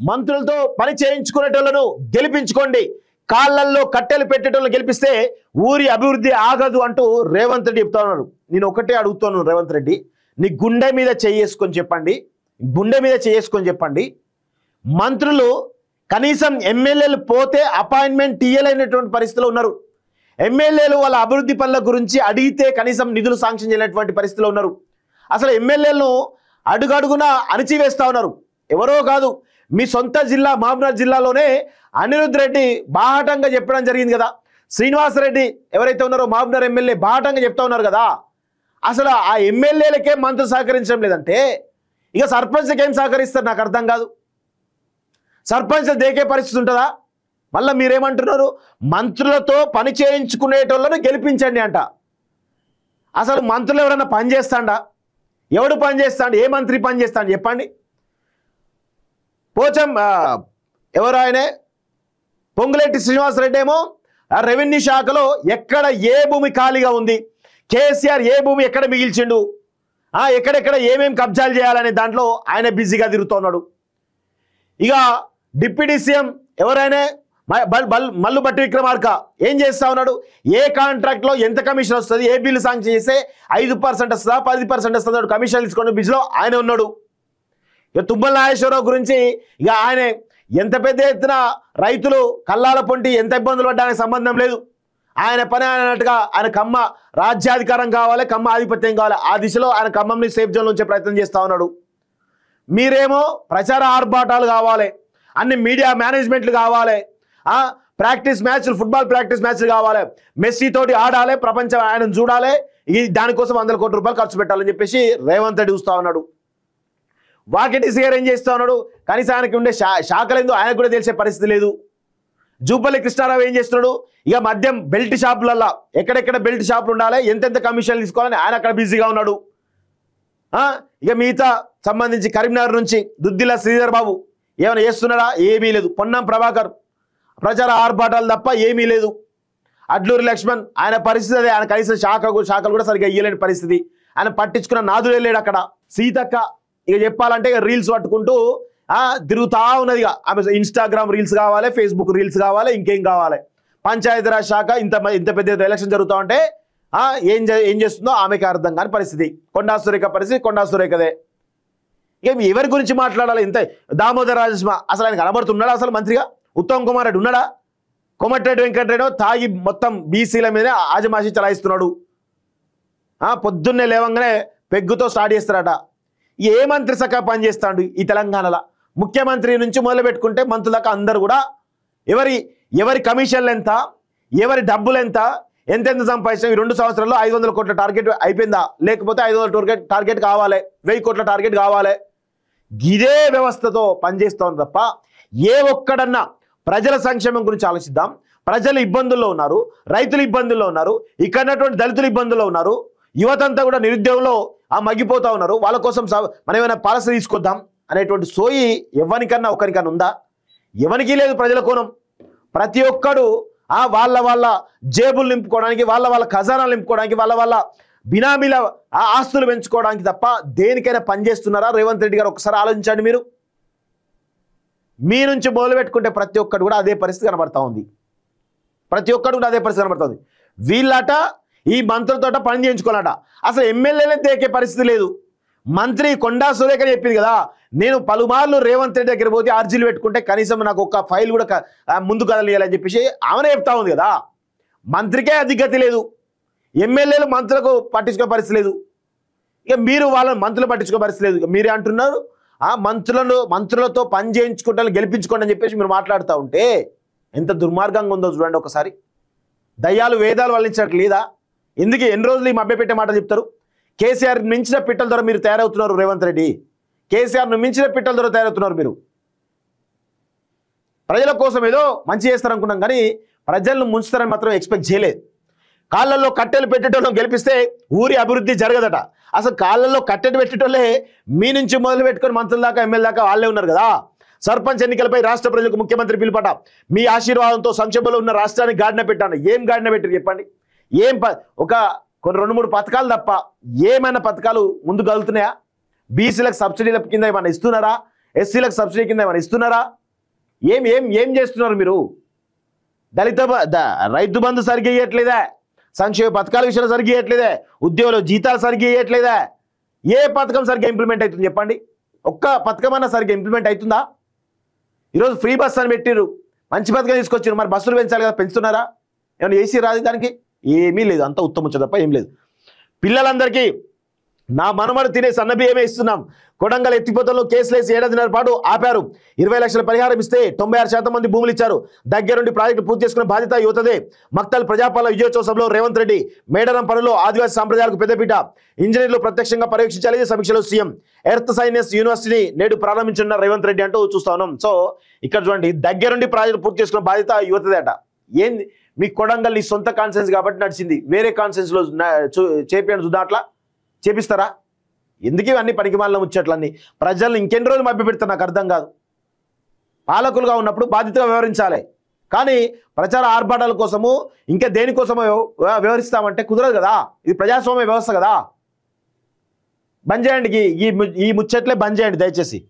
మంత్రులతో పని చేయించుకునేటోళ్లను గెలిపించుకోండి, కాళ్ళల్లో కట్టెలు పెట్టేటోళ్ళని గెలిపిస్తే ఊరి అభివృద్ధి ఆగదు అంటూ రేవంత్ రెడ్డి చెప్తా ఉన్నారు. నేను ఒకటే అడుగుతున్నాను, రేవంత్ రెడ్డి నీ గుండె మీద చేసుకొని చెప్పండి, గుండె మీద చేసుకొని చెప్పండి, మంత్రులు కనీసం ఎమ్మెల్యేలు పోతే అపాయింట్మెంట్ ఇయ్యలేనటువంటి పరిస్థితిలో ఉన్నారు. ఎమ్మెల్యేలు వాళ్ళ అభివృద్ధి పనుల గురించి అడిగితే కనీసం నిధులు శాంక్షన్ చేయలేనటువంటి పరిస్థితిలో ఉన్నారు. అసలు ఎమ్మెల్యేలను అడుగడుగున అణిచివేస్తా ఉన్నారు. ఎవరో కాదు, మీ సొంత జిల్లా మహబూబ్నగర్ జిల్లాలోనే అనిరుద్ రెడ్డి బాహటంగా చెప్పడం జరిగింది కదా. శ్రీనివాసరెడ్డి ఎవరైతే ఉన్నారో మహబూబ్నగర్ ఎమ్మెల్యే బాహటంగా చెప్తా ఉన్నారు కదా. అసలు ఆ ఎమ్మెల్యేలకే మంత్రులు సహకరించడం లేదంటే ఇక సర్పంచ్కి ఏం సహకరిస్తారు నాకు అర్థం కాదు. సర్పంచ్ దేకే పరిస్థితి ఉంటుందా? మళ్ళీ మీరేమంటున్నారు, మంత్రులతో పని చేయించుకునేటోళ్ళను గెలిపించండి అంట. అసలు మంత్రులు ఎవరైనా పని చేస్తాడా? ఎవడు పని చేస్తాడు? ఏ మంత్రి పని చేస్తాడు చెప్పండి? పోచం ఎవరు ఆయనే పొంగులేటి శ్రీనివాసరెడ్డి ఏమో రెవెన్యూ శాఖలో ఎక్కడ ఏ భూమి ఖాళీగా ఉంది, కేసీఆర్ ఏ భూమి ఎక్కడ మిగిల్చిండు, ఎక్కడెక్కడ ఏమేమి కబ్జాలు చేయాలనే దాంట్లో ఆయన బిజీగా తిరుగుతున్నాడు. ఇక డిప్యూటీ సీఎం ఎవరైనా మల్లు భట్టి విక్రమార్క ఏం చేస్తా ఉన్నాడు? ఏ కాంట్రాక్ట్లో ఎంత కమిషన్ వస్తుంది, ఏ బిల్లు శాంక్షన్ చేస్తే 5% వస్తుందా 10% వస్తుందా కమిషన్ తీసుకున్న బిజీలో ఆయన ఉన్నాడు. ఇక తుమ్మల నాగేశ్వరరావు గురించి ఇక ఆయన ఎంత పెద్ద ఎత్తున రైతులు కల్లాల పొంటి ఎంత ఇబ్బందులు పడ్డానికి సంబంధం లేదు. ఆయన పని అన్నట్టుగా ఆయన కమ్మ రాజ్యాధికారం కావాలి, కమ్మ ఆధిపత్యం కావాలి, ఆ దిశలో ఆయన ఖమ్మంని సేఫ్ జోన్లో ఉంచే ప్రయత్నం చేస్తూ ఉన్నాడు. మీరేమో ప్రచార ఆర్భాటాలు కావాలి, అన్ని మీడియా మేనేజ్మెంట్లు కావాలి, ప్రాక్టీస్ మ్యాచ్లు ఫుట్బాల్ ప్రాక్టీస్ మ్యాచ్లు కావాలి, మెస్సీ తోటి ఆడాలి, ప్రపంచం ఆయనను చూడాలి, దానికోసం 100 కోట్ల రూపాయలు ఖర్చు పెట్టాలని చెప్పేసి రేవంత్ రెడ్డి చూస్తూ ఉన్నాడు. వాకిటి సీఆర్ ఏం చేస్తూ ఉన్నాడు? కనీసం ఆయనకి ఉండే శాఖలేందో ఆయనకు కూడా తెలిసే పరిస్థితి లేదు. జూపల్లి కృష్ణారావు ఏం చేస్తున్నాడు? ఇక మద్యం బెల్ట్ షాపులల్లో ఎక్కడెక్కడ బెల్ట్ షాపులు ఉండాలి, ఎంతెంత కమిషన్లు తీసుకోవాలని ఆయన అక్కడ బిజీగా ఉన్నాడు. ఇక మిగతా సంబంధించి కరీంనగర్ నుంచి దుద్దిల్ల శ్రీధర్ బాబు ఏమైనా చేస్తున్నాడా? ఏమీ లేదు. పొన్నం ప్రభాకర్ ప్రచార ఆర్భాటాలు తప్ప ఏమీ లేదు. అడ్లూరి లక్ష్మణ్ ఆయన పరిస్థితి అదే, ఆయన కనీసం శాఖలు కూడా సరిగ్గా ఇయ్యలేని పరిస్థితి, ఆయన పట్టించుకున్న నాదులే లేడు అక్కడ. సీతక్క ఇక చెప్పాలంటే ఇక రీల్స్ పట్టుకుంటూ తిరుగుతా ఉన్నది. ఇక ఆమె ఇన్స్టాగ్రామ్ రీల్స్ కావాలి, ఫేస్బుక్ రీల్స్ కావాలి, ఇంకేం కావాలి. పంచాయతీరాజ్ శాఖ ఇంత పెద్ద ఎలక్షన్ జరుగుతూ ఉంటే ఏం చేస్తుందో ఆమెకి అర్థం కాని పరిస్థితి. కొండా సురేఖ పరిస్థితి కొండా సురేఖదే. ఇక ఎవరి గురించి మాట్లాడాలి? ఇంత దామోదర్ రాజస్మ అసలు ఆయన కనబడుతున్నాడా? అసలు మంత్రిగా ఉత్తమ్ కుమార్ రెడ్డి ఉన్నాడా? కోమటిరెడ్డి వెంకటరెడ్డి తాగి మొత్తం బీసీల మీదనే ఆజమాషి చలాయిస్తున్నాడు. పొద్దున్నే లేవంగానే పెగ్గుతో స్టార్ట్ చేస్తారట. ఏ మంత్రి సకా పనిచేస్తాడు ఈ తెలంగాణలో? ముఖ్యమంత్రి నుంచి మొదలు పెట్టుకుంటే మంత్రుల దాకా అందరూ కూడా ఎవరి కమిషన్లు ఎంత, ఎవరి డబ్బులు ఎంత, ఎంతెంత సంపాదించాం, ఈ 2 సంవత్సరాల్లో 500 కోట్ల టార్గెట్ అయిపోయిందా? లేకపోతే 500 టార్గెట్ కావాలి, 1000 కోట్ల టార్గెట్ కావాలి. ఇదే వ్యవస్థతో పనిచేస్తాం తప్ప ఏ ఒక్కడన్నా ప్రజల సంక్షేమం గురించి ఆలోచిద్దాం. ప్రజలు ఇబ్బందుల్లో ఉన్నారు, రైతులు ఇబ్బందుల్లో ఉన్నారు, ఇక్కడ ఉన్నటువంటి దళితులు ఇబ్బందుల్లో ఉన్నారు, యువతంతా కూడా నిరుద్యోగంలో మగ్గిపోతూ ఉన్నారు, వాళ్ళ కోసం మనం ఏమైనా పాలసీ తీసుకొద్దాం అనేటువంటి సోయి ఎవరికన్నా ఒకరికన్నా ఉందా? ఎవరికి లేదు. ప్రజల కోణం ప్రతి ఒక్కడు వాళ్ళ జేబులు నింపుకోవడానికి, వాళ్ళ ఖజానాలు నింపుకోవడానికి, వాళ్ళ బినామీల ఆస్తులు పెంచుకోవడానికి తప్ప దేనికైనా పనిచేస్తున్నారా? రేవంత్ రెడ్డి గారు ఒకసారి ఆలోచించండి. మీ నుంచి మొదలు పెట్టుకుంటే ప్రతి ఒక్కడు కూడా అదే పరిస్థితి కనబడతా ఉంది. వీళ్ళట ఈ మంత్రులతోట పని చేయించుకోవాలట. అసలు ఎమ్మెల్యేలే దేకే పరిస్థితి లేదు. మంత్రి కొండా సురేఖ చెప్పింది కదా, నేను పలుమార్లు రేవంత్ రెడ్డి దగ్గర పోతే అర్జీలు పెట్టుకుంటే కనీసం నాకు ఒక ఫైల్ కూడా ముందు కదలియాలని చెప్పేసి ఆమెనే చెప్తా ఉంది కదా. మంత్రికే అధిగతి లేదు, ఎమ్మెల్యేలు మంత్రులకు పట్టించుకో పరిస్థితి లేదు. ఇక మీరు వాళ్ళని మంత్రులు పట్టించుకో పరిస్థితి లేదు. మీరే అంటున్నారు మంత్రులతో పని చేయించుకుంటాను గెలిపించుకోండి అని చెప్పేసి మీరు మాట్లాడుతూ ఉంటే ఎంత దుర్మార్గంగా ఉందో చూడండి ఒకసారి. దయ్యాలు వేదాలు వల్లించట్టు లేదా? ఎందుకు ఎన్ని రోజులు ఈ మభ్యపెట్టే మాట చెప్తారు? కేసీఆర్ మించిన పిట్టల ద్వారా మీరు తయారవుతున్నారు. రేవంత్ రెడ్డి కేసీఆర్ను మించిన పిట్టల ద్వారా తయారవుతున్నారు. మీరు ప్రజల కోసం ఏదో మంచి చేస్తారనుకున్నాం కానీ ప్రజలను ముంచుతారని మాత్రం ఎక్స్పెక్ట్ చేయలేదు. కాళ్ళల్లో కట్టెలు పెట్టేటోళ్ళం గెలిపిస్తే ఊరి అభివృద్ధి జరగదట. అసలు కాళ్ళల్లో కట్టెలు పెట్టేటోళ్ళే మీ నుంచి మొదలు పెట్టుకొని మంత్రుల దాకా ఎమ్మెల్యే దాకా వాళ్ళే ఉన్నారు కదా. సర్పంచ్ ఎన్నికలపై రాష్ట్ర ప్రజలకు ముఖ్యమంత్రి పిలుపట. మీ ఆశీర్వాదంతో సంక్షేమంలో ఉన్న రాష్ట్రానికి గాడిన పెట్టాను. ఏం గాడిన పెట్టారు చెప్పండి? ఒక కొన్ని 2-3 పథకాలు తప్ప ఏమైనా పథకాలు ముందు కలుగుతున్నాయా? బీసీలకు సబ్సిడీల కింద ఏమైనా ఇస్తున్నారా? ఎస్సీలకు సబ్సిడీ కింద ఏమైనా ఇస్తున్నారా? ఏం ఏం ఏం చేస్తున్నారు మీరు? రైతు బంధు సరిగ్గా ఇవ్వట్లేదా? సంక్షేమ పథకాల విషయాలు సరిగ్గా ఇవ్వట్లేదా? ఉద్యోగులు జీతాలు సరిగ్గా ఇవ్వట్లేదా? ఏ పథకం సరిగ్గా ఇంప్లిమెంట్ అవుతుంది చెప్పండి? ఒక్క పథకం అన్నా సరిగ్గా ఇంప్లిమెంట్ అవుతుందా? ఈరోజు ఫ్రీ బస్ అని పెట్టిర్రు, మంచి పథకం తీసుకొచ్చారు, మరి బస్సులు పెంచాలి కదా, పెంచుతున్నారా? ఏమైనా ఏసీ రాదు దానికి? ఏమీ లేదు, అంత ఉత్తమొచ్చ తప్ప ఏం లేదు. పిల్లలందరికీ నా మనమడు తినే సన్నబియ్యమే ఇస్తున్నాం. కొడంగల్ ఎత్తిపోతల్లో కేసులేసి 7.5 పాటు ఆపారు. 20 లక్షల పరిహారం ఇస్తే 96% మంది భూములు ఇచ్చారు. దగ్గరుండి ప్రాజెక్టు పూర్తి చేసుకున్న బాధ్యత యువతదే. మక్తల్ ప్రజాపాలన విజయోత్సవ సభలో రేవంత్ రెడ్డి మేడారం పనుల్లో ఆదివాసీ సాంప్రదాయాలకు పెద్దపీట. ఇంజనీర్లు ప్రత్యక్షంగా పర్యవేక్షించాలి సమీక్షలో సీఎం. ఎర్త్ సైన్స్ యూనివర్సిటీని నేడు ప్రారంభించిన రేవంత్ రెడ్డి అంటూ చూస్తా ఉన్నాం. సో ఇక్కడ చూడండి, దగ్గరుండి ప్రాజెక్టు పూర్తి చేసుకున్న బాధ్యత యువతదే అట. ఏంది మీ కొడంగల్ నీ సొంత కాన్సెన్స్ కాబట్టి నడిచింది, వేరే కాన్సెన్స్ లో చేపియండి చూద్దాం, అట్లా చేపిస్తారా? ఎందుకు ఇవన్నీ పనికిమాలిన ముచ్చట్లన్నీ? ప్రజలను ఇంకెన్ని రోజులు మభ్యపెడతారు నాకు అర్థం కాదు. పాలకులుగా ఉన్నప్పుడు బాధ్యతగా వ్యవహరించాలి, కానీ ప్రచార ఆర్భాటాల కోసము ఇంకా దేనికోసమో వ్యవహరిస్తామంటే కుదరదు కదా. ఇది ప్రజాస్వామ్య వ్యవస్థ కదా. బంద్ చేయండి, ఈ ముచ్చట్లే బంద్ చేయండి దయచేసి.